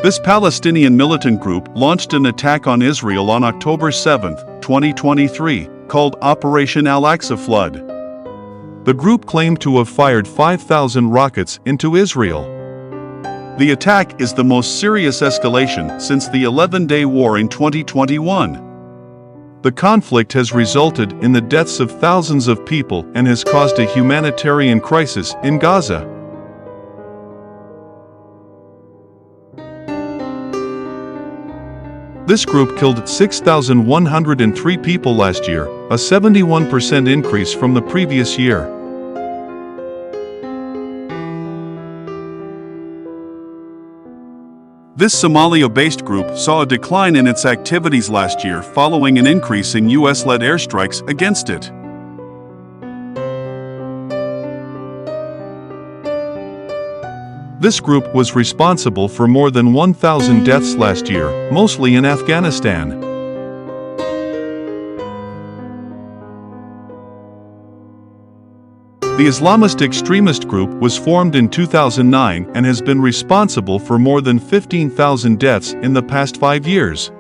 This Palestinian militant group launched an attack on Israel on October 7, 2023, called Operation Al-Aqsa Flood. The group claimed to have fired 5,000 rockets into Israel. The attack is the most serious escalation since the 11-day war in 2021. The conflict has resulted in the deaths of thousands of people and has caused a humanitarian crisis in Gaza. This group killed 6,103 people last year, a 71% increase from the previous year. This Somalia-based group saw a decline in its activities last year following an increase in US-led airstrikes against it. This group was responsible for more than 1,000 deaths last year, mostly in Afghanistan. The Islamist extremist group was formed in 2009 and has been responsible for more than 15,000 deaths in the past 5 years.